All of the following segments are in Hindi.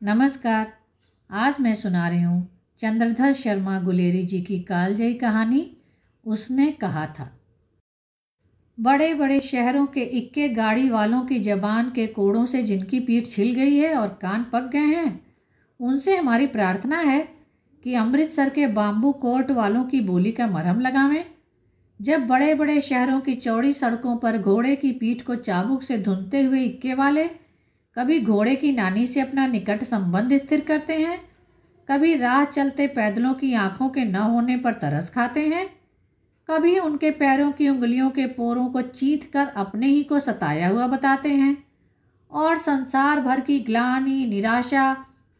नमस्कार। आज मैं सुना रही हूँ चंद्रधर शर्मा गुलेरी जी की कालजयी कहानी। उसने कहा था। बड़े बड़े शहरों के इक्के गाड़ी वालों की जबान के कोड़ों से जिनकी पीठ छिल गई है और कान पक गए हैं, उनसे हमारी प्रार्थना है कि अमृतसर के बाम्बू कोर्ट वालों की बोली का मरहम लगावें। जब बड़े बड़े शहरों की चौड़ी सड़कों पर घोड़े की पीठ को चाबुक से धुनते हुए इक्के वाले कभी घोड़े की नानी से अपना निकट संबंध स्थिर करते हैं, कभी राह चलते पैदलों की आंखों के न होने पर तरस खाते हैं, कभी उनके पैरों की उंगलियों के पोरों को चीथ कर अपने ही को सताया हुआ बताते हैं और संसार भर की ग्लानि, निराशा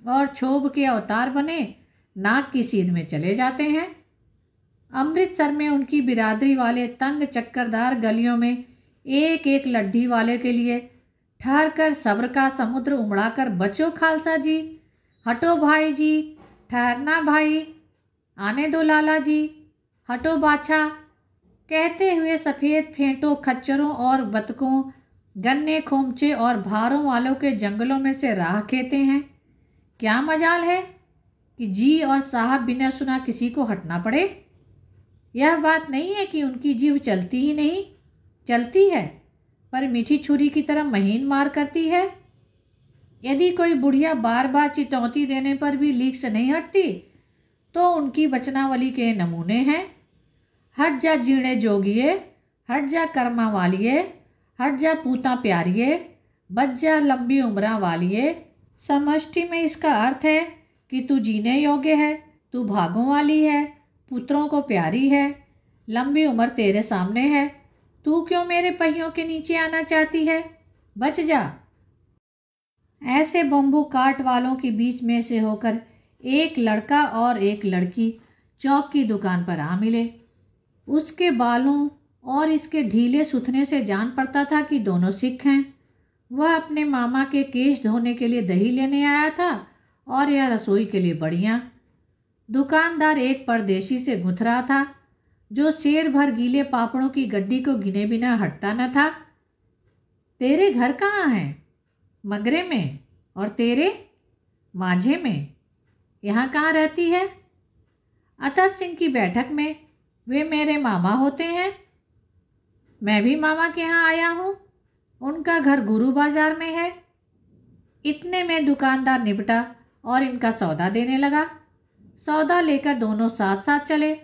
और क्षोभ के अवतार बने नाक की सीध में चले जाते हैं। अमृतसर में उनकी बिरादरी वाले तंग चक्करदार गलियों में एक एक लड्ढी वाले के लिए ठहर कर सब्र का समुद्र उमड़ाकर बचो खालसा जी, हटो भाई जी, ठहरना भाई, आने दो लाला जी, हटो बाछा कहते हुए सफ़ेद फेंटों, खच्चरों और बतकों, गन्ने खोमचे और भारों वालों के जंगलों में से राह खेते हैं। क्या मजाल है कि जी और साहब बिना सुना किसी को हटना पड़े। यह बात नहीं है कि उनकी जीभ चलती ही नहीं, चलती है, पर मीठी छुरी की तरह महीन मार करती है। यदि कोई बुढ़िया बार बार चितौती देने पर भी लीक से नहीं हटती तो उनकी वचनावली के नमूने हैं। हट जा जीणे जोगिए, हट जा कर्मा वालिए, हट जा पूता प्यारिए, बच जा लंबी उम्रा वालिए। समष्टि में इसका अर्थ है कि तू जीने योग्य है, तू भागों वाली है, पुत्रों को प्यारी है, लंबी उम्र तेरे सामने है। तू क्यों मेरे पहियों के नीचे आना चाहती है? बच जा। ऐसे बम्बू काट वालों के बीच में से होकर एक लड़का और एक लड़की चौक की दुकान पर आ मिले। उसके बालों और इसके ढीले सुथने से जान पड़ता था कि दोनों सिख हैं। वह अपने मामा के केश धोने के लिए दही लेने आया था और यह रसोई के लिए बड़ियाँ। दुकानदार एक परदेशी से गुथ रहा था जो शेर भर गीले पापड़ों की गड्डी को गिने बिना हटता न था। तेरे घर कहाँ हैं? मगरे में। और तेरे? माझे में। यहाँ कहाँ रहती है? अतर सिंह की बैठक में। वे मेरे मामा होते हैं। मैं भी मामा के यहाँ आया हूँ। उनका घर गुरु बाजार में है। इतने में दुकानदार निपटा और इनका सौदा देने लगा। सौदा लेकर दोनों साथ साथ चले।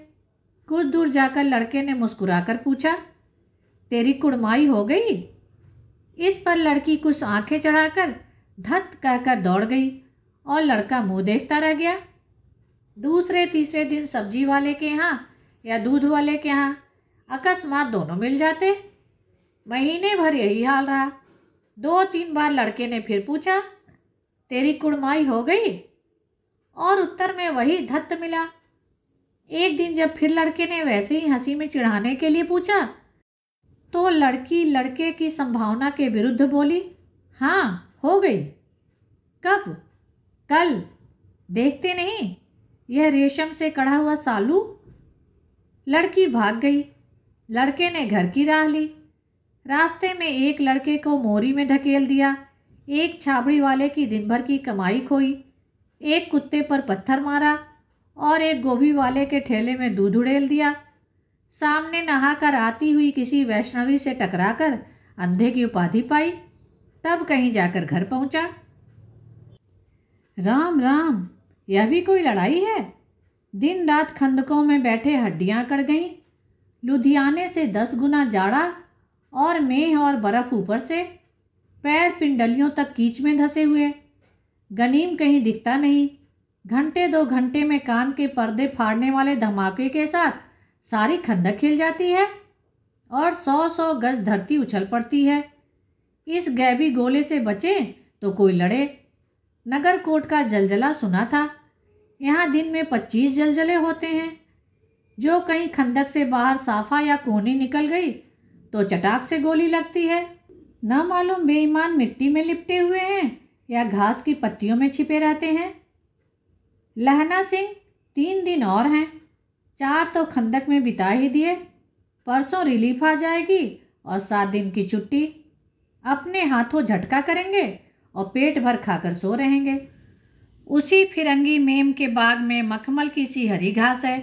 कुछ दूर जाकर लड़के ने मुस्कुराकर पूछा, तेरी कुड़माई हो गई? इस पर लड़की कुछ आंखें चढ़ाकर धत कहकर दौड़ गई और लड़का मुंह देखता रह गया। दूसरे तीसरे दिन सब्जी वाले के यहाँ या दूध वाले के यहाँ अकस्मात दोनों मिल जाते। महीने भर यही हाल रहा। 2-3 बार लड़के ने फिर पूछा, तेरी कुड़माई हो गई? और उत्तर में वही धत्त मिला। एक दिन जब फिर लड़के ने वैसे ही हंसी में चिढ़ाने के लिए पूछा तो लड़की लड़के की संभावना के विरुद्ध बोली, हाँ हो गई। कब? कल। देखते नहीं यह रेशम से कढ़ा हुआ सालू? लड़की भाग गई। लड़के ने घर की राह ली। रास्ते में एक लड़के को मोरी में ढकेल दिया, एक छाबड़ी वाले की दिन भर की कमाई खोई, एक कुत्ते पर पत्थर मारा और एक गोभी वाले के ठेले में दूध उड़ेल दिया। सामने नहाकर आती हुई किसी वैष्णवी से टकराकर अंधे की उपाधि पाई। तब कहीं जाकर घर पहुंचा। राम राम, यह भी कोई लड़ाई है? दिन रात खंदकों में बैठे हड्डियां कट गईं। लुधियाने से 10 गुना जाड़ा और मेह और बर्फ ऊपर से, पैर पिंडलियों तक कीच में धंसे हुए। गनीम कहीं दिखता नहीं। घंटे 2 घंटे में कान के पर्दे फाड़ने वाले धमाके के साथ सारी खंदक हिल जाती है और 100-100 गज धरती उछल पड़ती है। इस गैबी गोले से बचे तो कोई लड़े। नगर कोट का जलजला सुना था। यहाँ दिन में 25 जलजले होते हैं। जो कहीं खंदक से बाहर साफा या कोहनी निकल गई तो चटाक से गोली लगती है। न मालूम बेईमान मिट्टी में लिपटे हुए हैं या घास की पत्तियों में छिपे रहते हैं। लहना सिंह 3 दिन और हैं। 4 तो खंदक में बिता ही दिए। परसों रिलीफ आ जाएगी और 7 दिन की छुट्टी। अपने हाथों झटका करेंगे और पेट भर खाकर सो रहेंगे। उसी फिरंगी मेम के बाग में मखमल की सी हरी घास है,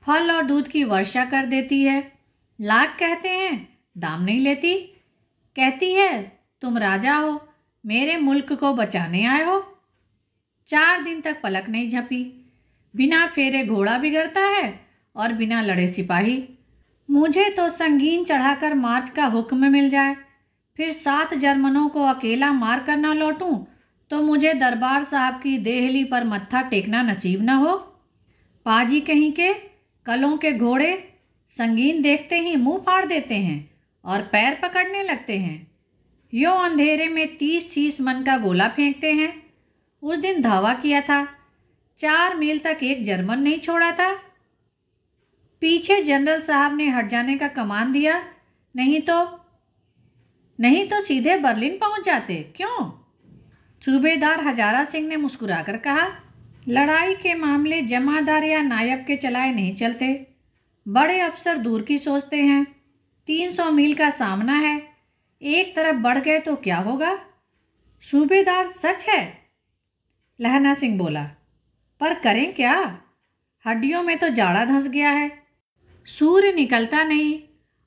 फल और दूध की वर्षा कर देती है। लाख कहते हैं, दाम नहीं लेती। कहती है तुम राजा हो, मेरे मुल्क को बचाने आए हो। 4 दिन तक पलक नहीं झपी। बिना फेरे घोड़ा बिगड़ता है और बिना लड़े सिपाही। मुझे तो संगीन चढ़ाकर मार्च का हुक्म मिल जाए, फिर 7 जर्मनों को अकेला मार कर न लौटूं तो मुझे दरबार साहब की देहली पर मत्था टेकना नसीब न हो। पाजी कहीं के कलों के घोड़े संगीन देखते ही मुंह फाड़ देते हैं और पैर पकड़ने लगते हैं। यो अंधेरे में 30-30 मन का गोला फेंकते हैं। उस दिन धावा किया था, 4 मील तक एक जर्मन नहीं छोड़ा था। पीछे जनरल साहब ने हट जाने का कमान दिया, नहीं तो सीधे बर्लिन पहुंच जाते। क्यों? सूबेदार हजारा सिंह ने मुस्कुराकर कहा, लड़ाई के मामले जमादार या नायब के चलाए नहीं चलते। बड़े अफसर दूर की सोचते हैं। 300 मील का सामना है, एक तरफ बढ़ गए तो क्या होगा? सूबेदार सच है, लहना सिंह बोला, पर करें क्या? हड्डियों में तो जाड़ा धंस गया है। सूर्य निकलता नहीं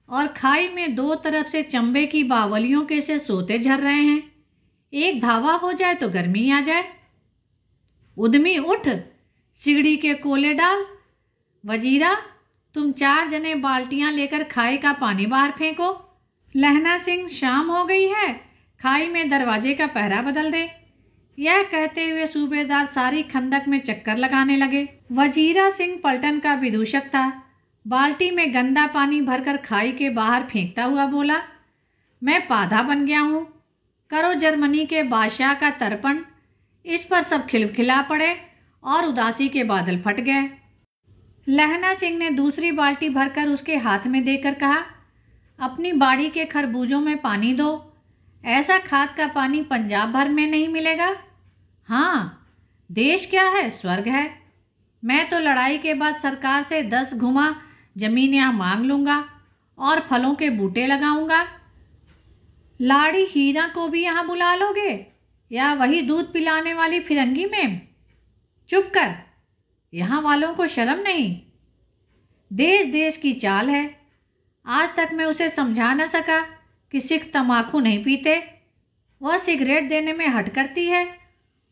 और खाई में 2 तरफ से चंबे की बावलियों के से सोते झर रहे हैं। एक धावा हो जाए तो गर्मी आ जाए। उद्यमी उठ, सिगड़ी के कोले डाल। वजीरा, तुम 4 जने बाल्टियां लेकर खाई का पानी बाहर फेंको। लहना सिंह, शाम हो गई है, खाई में दरवाजे का पहरा बदल दे। यह कहते हुए सूबेदार सारी खंदक में चक्कर लगाने लगे। वजीरा सिंह पलटन का विदूषक था। बाल्टी में गंदा पानी भरकर खाई के बाहर फेंकता हुआ बोला, मैं पाधा बन गया हूँ। करो जर्मनी के बादशाह का तर्पण। इस पर सब खिलखिला पड़े और उदासी के बादल फट गए। लहना सिंह ने दूसरी बाल्टी भरकर उसके हाथ में देकर कहा, अपनी बाड़ी के खरबूजों में पानी दो। ऐसा खाद का पानी पंजाब भर में नहीं मिलेगा। हाँ, देश क्या है, स्वर्ग है। मैं तो लड़ाई के बाद सरकार से 10 घुमा जमीन यहाँ मांग लूँगा और फलों के बूटे लगाऊंगा। लाड़ी हीरा को भी यहाँ बुला लोगे या वही दूध पिलाने वाली फिरंगी में? चुप कर, यहाँ वालों को शर्म नहीं। देश देश की चाल है। आज तक मैं उसे समझा न सका कि सिख तम्बाकू नहीं पीते। वह सिगरेट देने में हट करती है,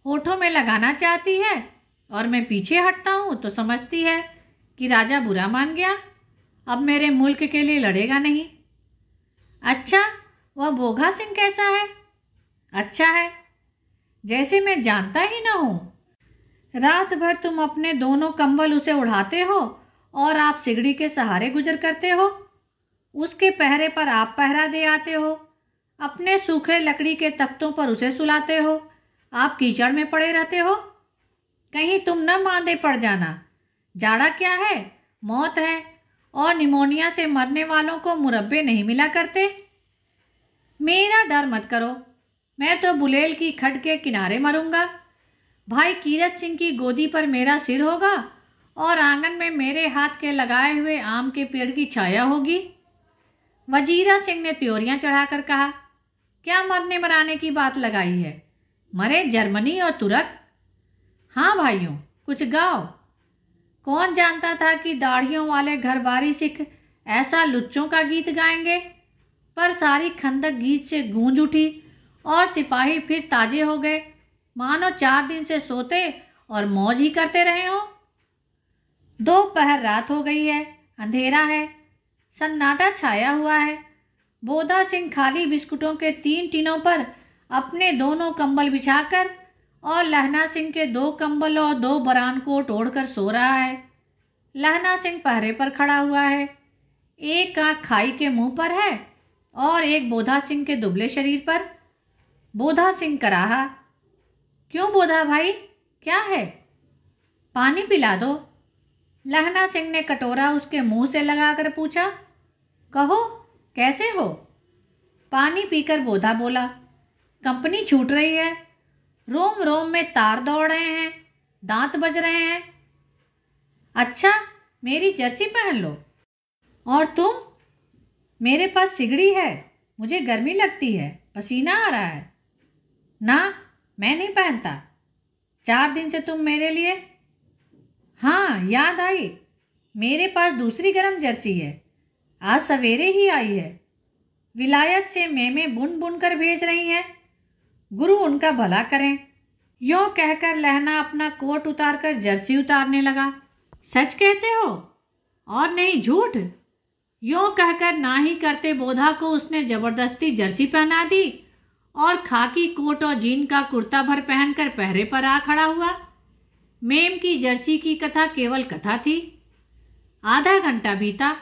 होठों में लगाना चाहती है और मैं पीछे हटता हूँ तो समझती है कि राजा बुरा मान गया, अब मेरे मुल्क के लिए लड़ेगा नहीं। अच्छा, वह बोघा सिंह कैसा है? अच्छा है, जैसे मैं जानता ही ना हूँ। रात भर तुम अपने दोनों कंबल उसे उड़ाते हो और आप सिगड़ी के सहारे गुजर करते हो। उसके पहरे पर आप पहरा दे आते हो। अपने सूखे लकड़ी के तख्तों पर उसे सुलाते हो। आप कीचड़ में पड़े रहते हो। कहीं तुम न मांदे पड़ जाना। जाड़ा क्या है, मौत है, और निमोनिया से मरने वालों को मुरब्बे नहीं मिला करते। मेरा डर मत करो, मैं तो बुलेल की खड के किनारे मरूंगा। भाई कीरत सिंह की गोदी पर मेरा सिर होगा और आंगन में मेरे हाथ के लगाए हुए आम के पेड़ की छाया होगी। वजीरा सिंह ने त्योरियां चढ़ाकर कहा, क्या मरने मराने की बात लगाई है? मरे जर्मनी और तुरक। हाँ भाइयों, कुछ गाओ। कौन जानता था कि दाढ़ियों वाले घरबारी सिख ऐसा लुच्चों का गीत गाएंगे? पर सारी खंदक गीत से गूंज उठी और सिपाही फिर ताजे हो गए, मानो 4 दिन से सोते और मौज ही करते रहे हों। दोपहर रात हो गई है, अंधेरा है, सन्नाटा छाया हुआ है। बोधा सिंह खाली बिस्कुटों के 3 टिनों पर अपने दोनों कंबल बिछाकर और लहना सिंह के 2 कंबल और 2 बरान कोट ओढ़कर सो रहा है। लहना सिंह पहरे पर खड़ा हुआ है। एक आंख खाई के मुंह पर है और एक बोधा सिंह के दुबले शरीर पर। बोधा सिंह कराहा, क्यों बोधा भाई, क्या है? पानी पिला दो। लहना सिंह ने कटोरा उसके मुंह से लगाकर पूछा, कहो कैसे हो? पानी पीकर बोधा बोला, कंपनी छूट रही है, रोम रोम में तार दौड़ रहे हैं, दांत बज रहे हैं। अच्छा, मेरी जर्सी पहन लो। और तुम? मेरे पास सिगड़ी है, मुझे गर्मी लगती है, पसीना आ रहा है। ना, मैं नहीं पहनता। 4 दिन से तुम मेरे लिए। हाँ याद आई, मेरे पास दूसरी गरम जर्सी है, आज सवेरे ही आई है। विलायत से मेमे बुन बुन कर भेज रही हैं, गुरु उनका भला करें। यों कहकर लहना अपना कोट उतारकर जर्सी उतारने लगा। सच कहते हो और नहीं झूठ? यों कहकर ना ही करते बोधा को उसने जबरदस्ती जर्सी पहना दी और खाकी कोट और जीन का कुर्ता भर पहनकर पहरे पर आ खड़ा हुआ। मेम की जर्सी की कथा केवल कथा थी। आधा घंटा बीता,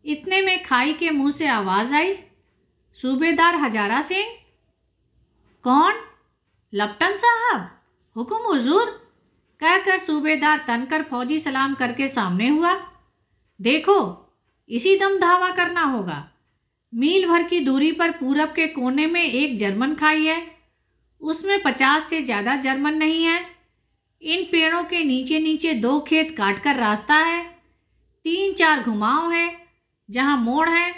इतने में खाई के मुंह से आवाज आई, सूबेदार हजारा सिंह। कौन? लप्टन साहब, हुकुम हुजूर, कहकर सूबेदार तनकर फौजी सलाम करके सामने हुआ। देखो, इसी दम धावा करना होगा। मील भर की दूरी पर पूरब के कोने में एक जर्मन खाई है, उसमें 50 से ज्यादा जर्मन नहीं है। इन पेड़ों के नीचे नीचे 2 खेत काटकर रास्ता है, 3-4 घुमाव है, जहां मोड़ है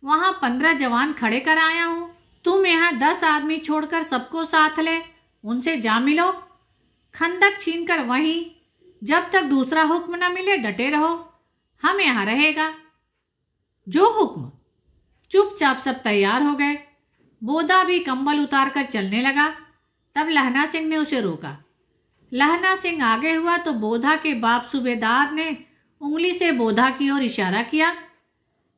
वहां 15 जवान खड़े कर आया हूं। तुम यहाँ 10 आदमी छोड़कर सबको साथ ले, उनसे जा मिलो। खंदक छीनकर वहीं, जब तक दूसरा हुक्म न मिले डटे रहो, हम यहाँ रहेगा। जो हुक्म। चुपचाप सब तैयार हो गए। बोधा भी कंबल उतारकर चलने लगा। तब लहना सिंह ने उसे रोका। लहना सिंह आगे हुआ तो बोधा के बाप सूबेदार ने उंगली से बोधा की ओर इशारा किया।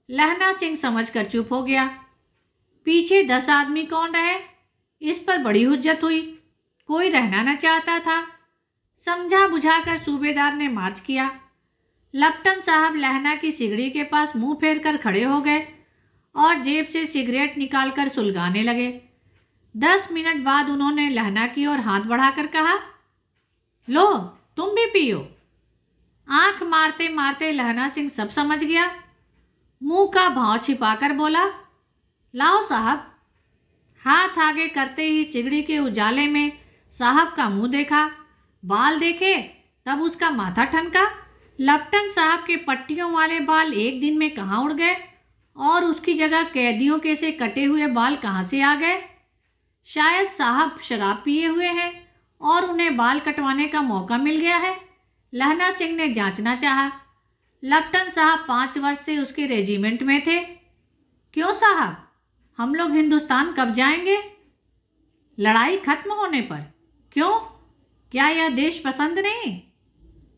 लहना सिंह समझकर चुप हो गया। पीछे 10 आदमी कौन रहे, इस पर बड़ी हुज्जत हुई। कोई रहना न चाहता था। समझा बुझाकर सूबेदार ने मार्च किया। लप्टन साहब लहना की सिगड़ी के पास मुंह फेर कर खड़े हो गए और जेब से सिगरेट निकालकर सुलगाने लगे। 10 मिनट बाद उन्होंने लहना की ओर हाथ बढ़ाकर कहा, लो तुम भी पियो। आंख मारते मारते लहना सिंह सब समझ गया। मुंह का भाव छिपाकर बोला, लाओ साहब। हाथ आगे करते ही सिगड़ी के उजाले में साहब का मुंह देखा, बाल देखे, तब उसका माथा ठनका। लप्टन साहब के पट्टियों वाले बाल एक दिन में कहाँ उड़ गए और उसकी जगह कैदियों के से कटे हुए बाल कहाँ से आ गए? शायद साहब शराब पिए हुए हैं और उन्हें बाल कटवाने का मौका मिल गया है। लहना सिंह ने जांचना चाहा। लप्टन साहब 5 वर्ष से उसके रेजिमेंट में थे। क्यों साहब, हम लोग हिंदुस्तान कब जाएंगे? लड़ाई खत्म होने पर। क्यों, क्या यह देश पसंद नहीं?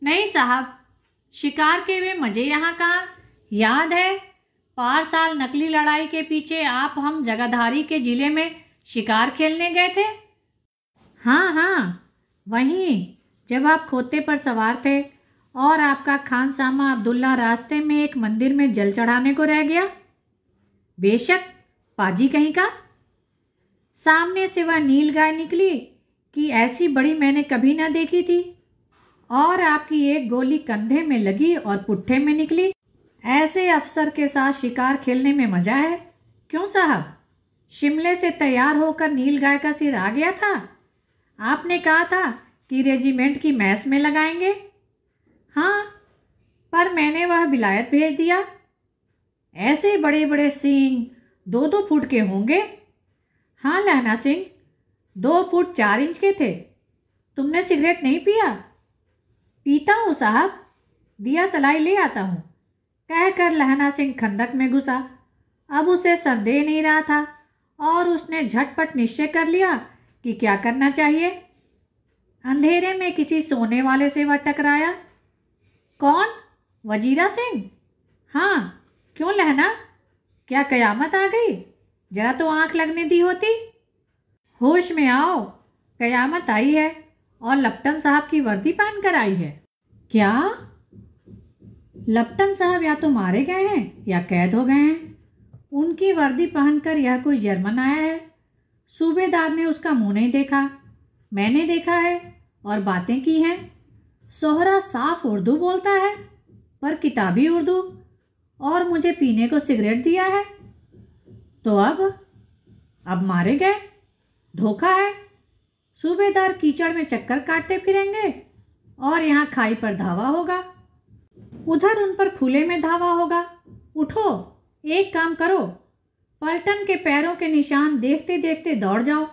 नहीं साहब, शिकार के वे मजे यहाँ कहाँ। याद है, 5 साल नकली लड़ाई के पीछे आप हम जगाधारी के जिले में शिकार खेलने गए थे। हाँ हाँ, वहीं, जब आप खोते पर सवार थे और आपका खानसामा अब्दुल्ला रास्ते में एक मंदिर में जल चढ़ाने को रह गया। बेशक, पाजी कहीं का। सामने से वह नील गाय निकली कि ऐसी बड़ी मैंने कभी ना देखी थी, और आपकी एक गोली कंधे में लगी और पुट्ठे में निकली। ऐसे अफसर के साथ शिकार खेलने में मजा है। क्यों साहब, शिमले से तैयार होकर नील गाय का सिर आ गया था। आपने कहा था कि रेजिमेंट की मैस में लगाएंगे। हाँ, पर मैंने वह विलायत भेज दिया। ऐसे बड़े बड़े सींग 2-2 फुट के होंगे। हाँ लहना सिंह, 2 फुट 4 इंच के थे। तुमने सिगरेट नहीं पिया? पीता हूँ साहब, दिया सलाई ले आता हूँ, कहकर लहना सिंह खंदक में घुसा। अब उसे संदेह नहीं रहा था और उसने झटपट निश्चय कर लिया कि क्या करना चाहिए। अंधेरे में किसी सोने वाले से वह टकराया। कौन? वजीरा सिंह। हाँ, क्यों लहना, क्या कयामत आ गई? जरा तो आंख लगने दी होती। होश में आओ, कयामत आई है और लप्टन साहब की वर्दी पहन कर आई है। क्या? लप्टन साहब या तो मारे गए हैं या कैद हो गए हैं। उनकी वर्दी पहनकर यह कोई जर्मन आया है। सूबेदार ने उसका मुंह नहीं देखा, मैंने देखा है और बातें की हैं। सोहरा साफ उर्दू बोलता है, पर किताबी उर्दू, और मुझे पीने को सिगरेट दिया है। तो अब मारे गए। धोखा है। सूबेदार कीचड़ में चक्कर काटते फिरेंगे और यहाँ खाई पर धावा होगा, उधर उन पर खुले में धावा होगा। उठो, एक काम करो, पलटन के पैरों के निशान देखते देखते दौड़ जाओ।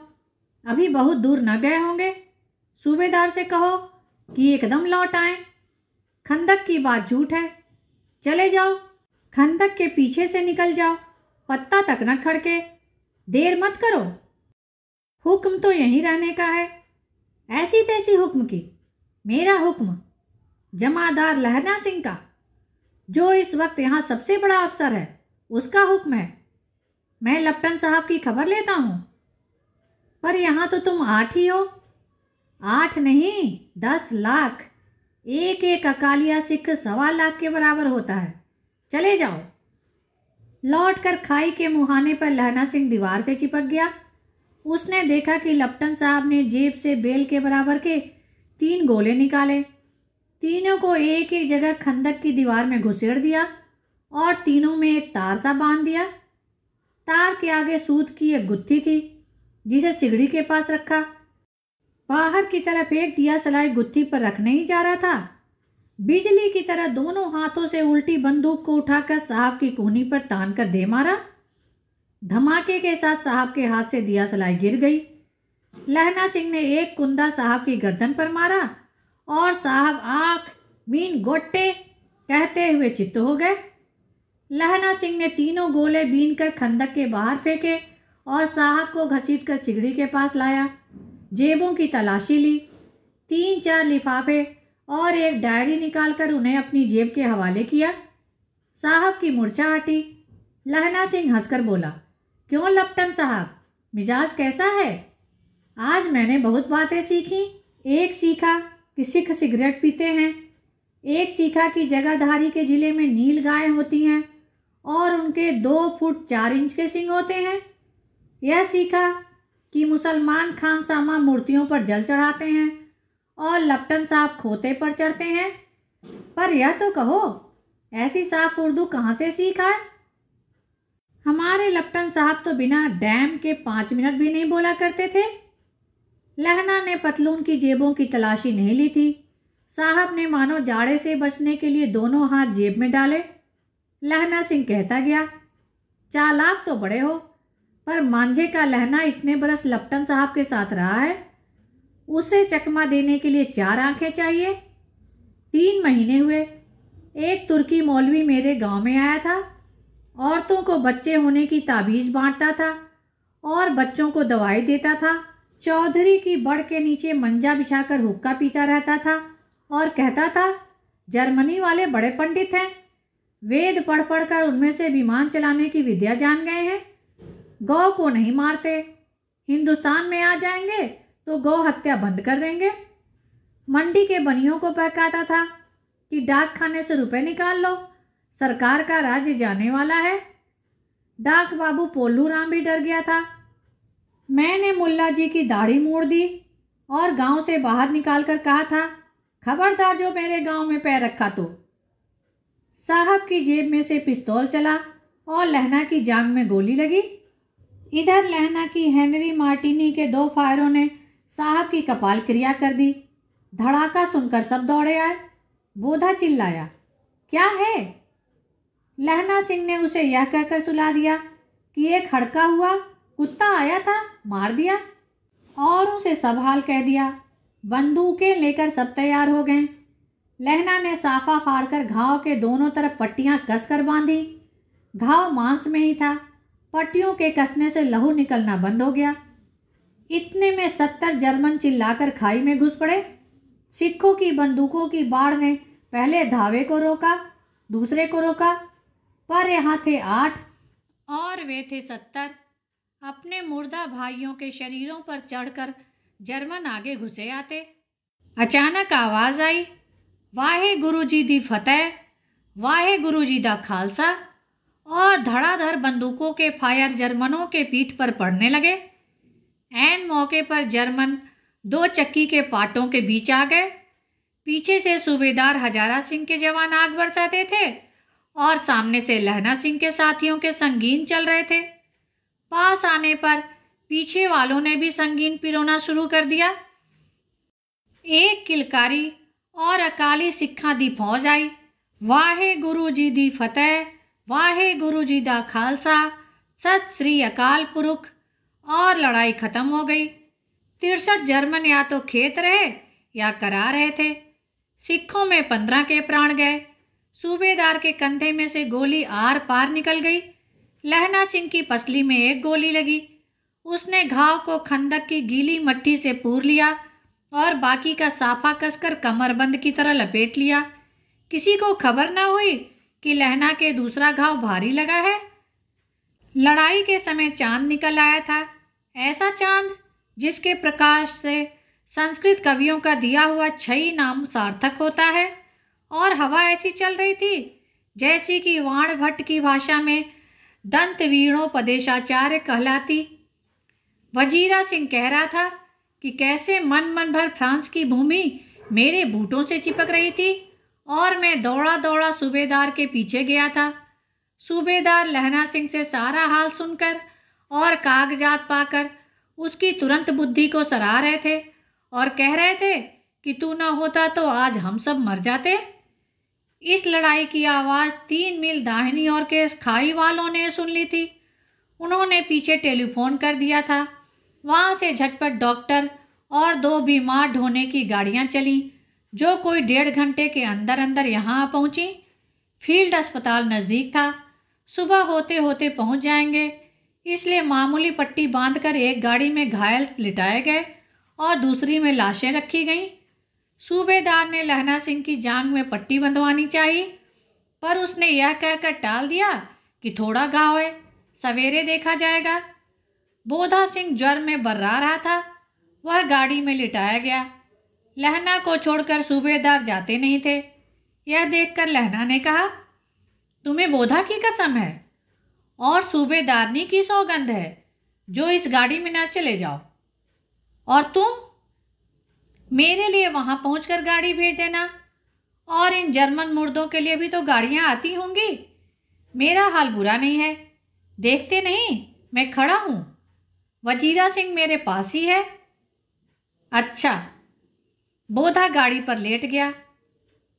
अभी बहुत दूर न गए होंगे। सूबेदार से कहो कि एकदम लौट आए। खंदक की बात झूठ है। चले जाओ, खंदक के पीछे से निकल जाओ, पत्ता तक न खड़के। देर मत करो। हुक्म तो यहीं रहने का है। ऐसी तैसी हुक्म की? मेरा हुक्म, जमादार लहना सिंह का, जो इस वक्त यहाँ सबसे बड़ा अफसर है, उसका हुक्म है। मैं लप्टन साहब की खबर लेता हूँ। पर यहाँ तो तुम 8 ही हो। 8 नहीं, 10 लाख। एक एक अकालिया सिख 1.25 लाख के बराबर होता है। चले जाओ। लौटकर खाई के मुहाने पर लहना सिंह दीवार से चिपक गया। उसने देखा कि लप्टन साहब ने जेब से बेल के बराबर के 3 गोले निकाले। तीनों को एक एक जगह खंदक की दीवार में घुसेड़ दिया और तीनों में एक तार सा बांध दिया। तार के आगे सूत की एक गुत्थी थी, जिसे सिगड़ी के पास रखा। बाहर की तरफ एक दिया सलाई गुत्थी पर रखने ही जा रहा था, बिजली की तरह दोनों हाथों से उल्टी बंदूक को उठाकर साहब की कोहनी पर तान कर दे मारा। धमाके के साथ साहब के हाथ से दिया सलाई गिर गई। लहना सिंह ने एक कुंदा साहब की गर्दन पर मारा और साहब आंख मीन गोटे कहते हुए चित्त हो गए। लहना सिंह ने तीनों गोले बीन कर खंदक के बाहर फेंके और साहब को घसीट कर सिगड़ी के पास लाया। जेबों की तलाशी ली। 3-4 लिफाफे और एक डायरी निकालकर उन्हें अपनी जेब के हवाले किया। साहब की मूर्छा हटी। लहना सिंह हंसकर बोला, क्यों लप्टन साहब, मिजाज कैसा है? आज मैंने बहुत बातें सीखी। एक सीखा कि सिख सिगरेट पीते हैं। एक सीखा कि जगाधारी के जिले में नील गायें होती हैं और उनके 2 फुट 4 इंच के सींग होते हैं। यह सीखा कि मुसलमान खानसामा मूर्तियों पर जल चढ़ाते हैं और लप्टन साहब खोते पर चढ़ते हैं। पर यह तो कहो, ऐसी साफ उर्दू कहाँ से सीखा है? हमारे लप्टन साहब तो बिना डैम के 5 मिनट भी नहीं बोला करते थे। लहना ने पतलून की जेबों की तलाशी नहीं ली थी। साहब ने मानो जाड़े से बचने के लिए दोनों हाथ जेब में डाले। लहना सिंह कहता गया, चालाक तो बड़े हो, पर मांझे का लहना इतने बरस लप्टन साहब के साथ रहा है। उसे चकमा देने के लिए 4 आंखें चाहिए। 3 महीने हुए। एक तुर्की मौलवी मेरे गांव में आया था। औरतों को बच्चे होने की ताबीज बांटता था और बच्चों को दवाई देता था। चौधरी की बड़ के नीचे मंजा बिछाकर हुक्का पीता रहता था और कहता था, जर्मनी वाले बड़े पंडित हैं। वेद पढ़ पढ़ कर उनमें से विमान चलाने की विद्या जान गए हैं। गौ को नहीं मारते। हिंदुस्तान में आ जाएंगे तो गौ हत्या बंद कर देंगे। मंडी के बनियों को बहकाता था कि डाक खाने से रुपए निकाल लो, सरकार का राज्य जाने वाला है। डाक बाबू पोल्लू राम भी डर गया था। मैंने मुल्ला जी की दाढ़ी मोड़ दी और गांव से बाहर निकालकर कहा था, खबरदार जो मेरे गांव में पैर रखा तो। साहब की जेब में से पिस्तौल चला और लहना की जांघ में गोली लगी। इधर लहना की हेनरी मार्टिनी के 2 फायरों ने साहब की कपाल क्रिया कर दी। धड़ाका सुनकर सब दौड़े आए। बोधा चिल्लाया, क्या है? लहना सिंह ने उसे यह कहकर सुला दिया कि एक हड़का हुआ कुत्ता आया था, मार दिया। औरों से सब हाल कह दिया। बंदूकें लेकर सब तैयार हो गए। लहना ने साफा फाड़कर घाव के दोनों तरफ पट्टियां कसकर बांधी। घाव मांस में ही था। पट्टियों के कसने से लहू निकलना बंद हो गया। इतने में 70 जर्मन चिल्लाकर खाई में घुस पड़े। सिखों की बंदूकों की बाढ़ ने पहले धावे को रोका, दूसरे को रोका, पर यहाँ थे 8 और वे थे 70। अपने मुर्दा भाइयों के शरीरों पर चढ़कर जर्मन आगे घुसे आते। अचानक आवाज आई, वाहे गुरु जी दी फतेह, वाहे गुरु जी दा खालसा, और धड़ाधड़ बंदूकों के फायर जर्मनों के पीठ पर पड़ने लगे। ऐन मौके पर जर्मन 2 चक्की के पाटों के बीच आ गए। पीछे से सूबेदार हजारा सिंह के जवान आग बरसाते थे और सामने से लहना सिंह के साथियों के संगीन चल रहे थे। पास आने पर पीछे वालों ने भी संगीन पिरोना शुरू कर दिया। एक किलकारी और अकाली सिखा दी फौज आई। वाहे गुरु जी दी फतेह, वाहे गुरु जी दा खालसा, सत श्री अकाल पुरख, और लड़ाई खत्म हो गई। 63 जर्मन या तो खेत रहे या करा रहे थे। सिखों में 15 के प्राण गए। सूबेदार के कंधे में से गोली आर पार निकल गई। लहना सिंह की पसली में एक गोली लगी। उसने घाव को खंदक की गीली मट्टी से पूर लिया और बाकी का साफा कसकर कमरबंद की तरह लपेट लिया। किसी को खबर न हुई कि लहना के दूसरा घाव भारी लगा है। लड़ाई के समय चांद निकल आया था, ऐसा चांद जिसके प्रकाश से संस्कृत कवियों का दिया हुआ छई नाम सार्थक होता है। और हवा ऐसी चल रही थी जैसी कि वाण भट्ट की भाषा में दंत वीणोपदेशाचार्य कहलाती। वजीरा सिंह कह रहा था कि कैसे मन भर फ्रांस की भूमि मेरे बूटों से चिपक रही थी और मैं दौड़ा दौड़ा सूबेदार के पीछे गया था। सूबेदार लहना सिंह से सारा हाल सुनकर और कागजात पाकर उसकी तुरंत बुद्धि को सराह रहे थे और कह रहे थे कि तू न होता तो आज हम सब मर जाते। इस लड़ाई की आवाज़ 3 मील दाहिनी ओर के खाई वालों ने सुन ली थी। उन्होंने पीछे टेलीफोन कर दिया था। वहाँ से झटपट डॉक्टर और 2 बीमार ढोने की गाड़ियाँ चलीं जो कोई 1.5 घंटे के अंदर अंदर यहाँ आ पहुँची। फील्ड अस्पताल नज़दीक था, सुबह होते होते पहुँच जाएंगे, इसलिए मामूली पट्टी बांधकर एक गाड़ी में घायल लिटाए गए और दूसरी में लाशें रखी गईं। सूबेदार ने लहना सिंह की जांघ में पट्टी बंधवानी चाहिए, पर उसने यह कहकर टाल दिया कि थोड़ा घाव है, सवेरे देखा जाएगा। बोधा सिंह ज्वर में बर्रा रहा था, वह गाड़ी में लिटाया गया। लहना को छोड़कर सूबेदार जाते नहीं थे। यह देखकर लहना ने कहा, तुम्हें बोधा की कसम है और सूबेदारनी की सौगंध है जो इस गाड़ी में न चले जाओ। और तुम मेरे लिए वहां पहुंचकर गाड़ी भेज देना, और इन जर्मन मुर्दों के लिए भी तो गाड़ियां आती होंगी। मेरा हाल बुरा नहीं है, देखते नहीं मैं खड़ा हूं। वजीरा सिंह मेरे पास ही है। अच्छा। बोधा गाड़ी पर लेट गया।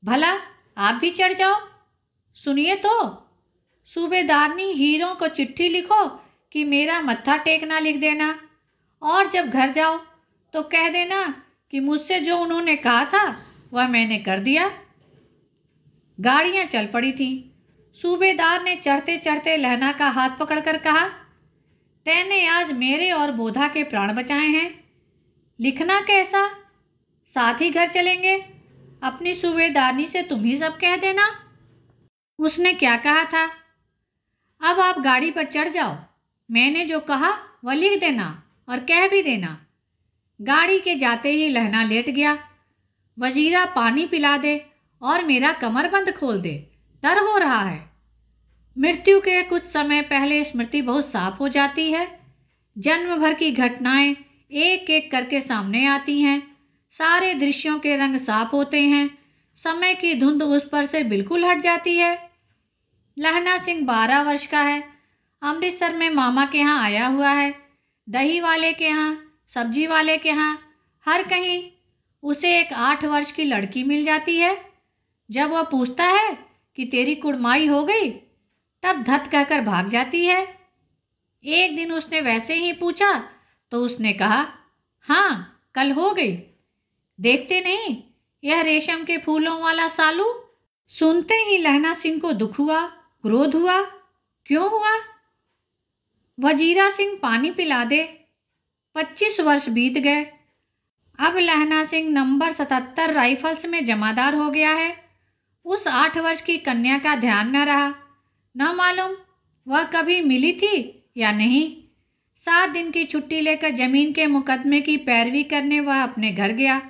भला आप भी चढ़ जाओ। सुनिए तो, सूबेदारनी हीरों को चिट्ठी लिखो कि मेरा मत्था टेकना लिख देना, और जब घर जाओ तो कह देना कि मुझसे जो उन्होंने कहा था वह मैंने कर दिया। गाड़ियां चल पड़ी थीं। सूबेदार ने चढ़ते चढ़ते लहना का हाथ पकड़कर कहा, तैने आज मेरे और बोधा के प्राण बचाए हैं। लिखना कैसा, साथ ही घर चलेंगे। अपनी सूबेदारनी से तुम ही सब कह देना। उसने क्या कहा था? अब आप गाड़ी पर चढ़ जाओ, मैंने जो कहा वह लिख देना और कह भी देना। गाड़ी के जाते ही लहना लेट गया। वजीरा पानी पिला दे और मेरा कमरबंद खोल दे, डर हो रहा है। मृत्यु के कुछ समय पहले स्मृति बहुत साफ हो जाती है। जन्म भर की घटनाएं एक एक करके सामने आती हैं। सारे दृश्यों के रंग साफ होते हैं। समय की धुंध उस पर से बिल्कुल हट जाती है। लहना सिंह 12 वर्ष का है। अमृतसर में मामा के यहाँ आया हुआ है। दही वाले के यहाँ, सब्जी वाले के यहाँ, हर कहीं उसे एक 8 वर्ष की लड़की मिल जाती है। जब वह पूछता है कि तेरी कुड़माई हो गई, तब धत कहकर भाग जाती है। एक दिन उसने वैसे ही पूछा तो उसने कहा, हाँ कल हो गई। देखते नहीं यह रेशम के फूलों वाला सालू। सुनते ही लहना सिंह को दुख हुआ, क्रोध हुआ। क्यों हुआ? वजीरा सिंह पानी पिला दे। 25 वर्ष बीत गए। अब लहना सिंह नंबर 77 राइफल्स में जमादार हो गया है। उस 8 वर्ष की कन्या का ध्यान न रहा। न मालूम वह कभी मिली थी या नहीं। 7 दिन की छुट्टी लेकर जमीन के मुकदमे की पैरवी करने वह अपने घर गया।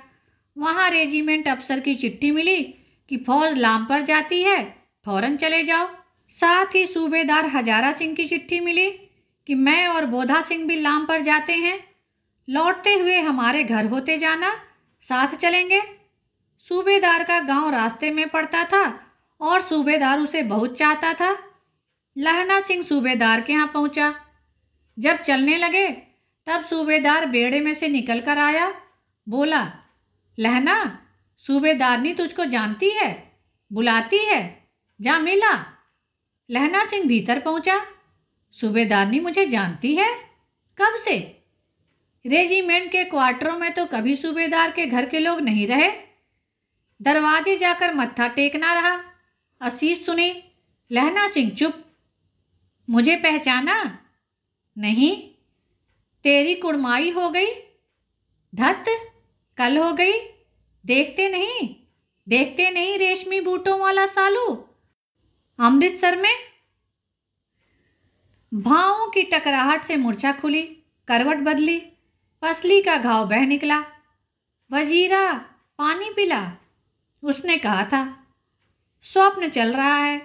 वहाँ रेजिमेंट अफसर की चिट्ठी मिली कि फौज लाम पर जाती है, फौरन चले जाओ। साथ ही सूबेदार हजारा सिंह की चिट्ठी मिली कि मैं और बोधा सिंह भी लाम पर जाते हैं, लौटते हुए हमारे घर होते जाना, साथ चलेंगे। सूबेदार का गांव रास्ते में पड़ता था और सूबेदार उसे बहुत चाहता था। लहना सिंह सूबेदार के यहाँ पहुंचा। जब चलने लगे तब सूबेदार बेड़े में से निकल कर आया। बोला, लहना, सूबेदारनी तुझको जानती है, बुलाती है, जा मिला। लहना सिंह भीतर पहुंचा। सूबेदारनी मुझे जानती है? कब से? रेजिमेंट के क्वार्टरों में तो कभी सूबेदार के घर के लोग नहीं रहे। दरवाजे जाकर मत्था टेकना रहा। असीस सुनी। लहना सिंह चुप। मुझे पहचाना नहीं? तेरी कुड़माई हो गई। धत, कल हो गई। देखते नहीं रेशमी बूटों वाला सालू अमृतसर में। भावों की टकराहट से मूर्छा खुली, करवट बदली, पसली का घाव बह निकला। वजीरा पानी पिला, उसने कहा था। स्वप्न चल रहा है।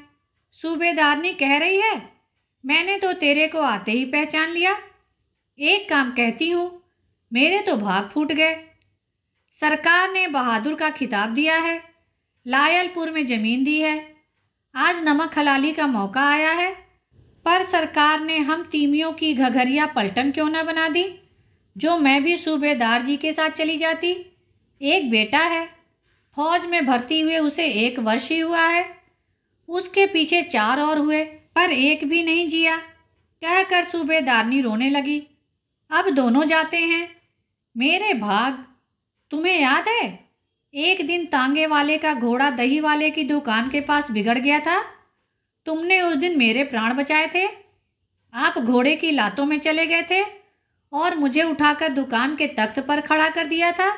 सूबेदारनी कह रही है, मैंने तो तेरे को आते ही पहचान लिया। एक काम कहती हूँ, मेरे तो भाग फूट गए। सरकार ने बहादुर का खिताब दिया है, लायलपुर में जमीन दी है। आज नमक हलाली का मौका आया है, पर सरकार ने हम तीमियों की घघरिया पलटन क्यों न बना दी, जो मैं भी सूबेदार जी के साथ चली जाती। एक बेटा है, फौज में भर्ती हुए उसे 1 वर्ष ही हुआ है। उसके पीछे 4 और हुए, पर एक भी नहीं जिया। कहकर सूबेदारनी रोने लगी। अब दोनों जाते हैं। मेरे भाग। तुम्हें याद है, एक दिन तांगे वाले का घोड़ा दही वाले की दुकान के पास बिगड़ गया था। तुमने उस दिन मेरे प्राण बचाए थे। आप घोड़े की लातों में चले गए थे और मुझे उठाकर दुकान के तख्त पर खड़ा कर दिया था।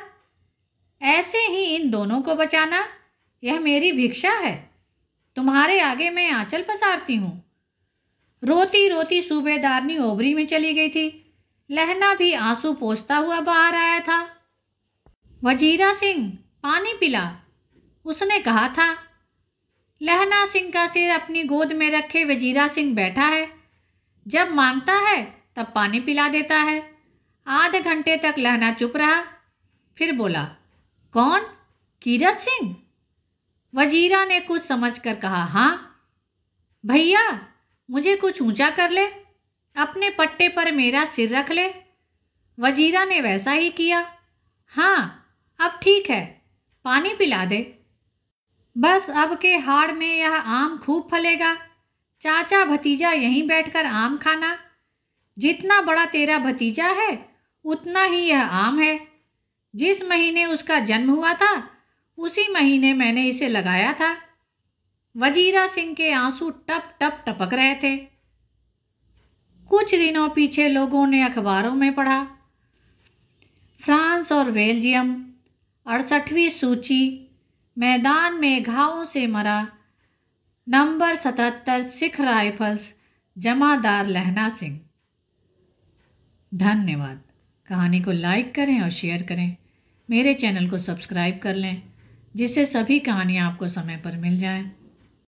ऐसे ही इन दोनों को बचाना, यह मेरी भिक्षा है। तुम्हारे आगे मैं आंचल पसारती हूँ। रोती रोती सूबेदारनी ओबरी में चली गई थी। लहना भी आंसू पोंछता हुआ बाहर आया था। वजीरा सिंह पानी पिला, उसने कहा था। लहना सिंह का सिर अपनी गोद में रखे वजीरा सिंह बैठा है। जब मांगता है तब पानी पिला देता है। आधे घंटे तक लहना चुप रहा, फिर बोला, कौन? कीरत सिंह? वजीरा ने कुछ समझकर कहा, हाँ। भैया, मुझे कुछ ऊंचा कर ले, अपने पट्टे पर मेरा सिर रख ले। वजीरा ने वैसा ही किया। हाँ, अब ठीक है, पानी पिला दे। बस अब के हाड़ में यह आम खूब फलेगा। चाचा भतीजा यहीं बैठकर आम खाना। जितना बड़ा तेरा भतीजा है उतना ही यह आम है। जिस महीने उसका जन्म हुआ था उसी महीने मैंने इसे लगाया था। वजीरा सिंह के आंसू टप टप टपक रहे थे। कुछ दिनों पीछे लोगों ने अखबारों में पढ़ा, फ्रांस और बेल्जियम 68वीं सूची, मैदान में घावों से मरा, नंबर 77 सिख राइफल्स, जमादार लहना सिंह। धन्यवाद। कहानी को लाइक करें और शेयर करें। मेरे चैनल को सब्सक्राइब कर लें, जिससे सभी कहानियाँ आपको समय पर मिल जाएं।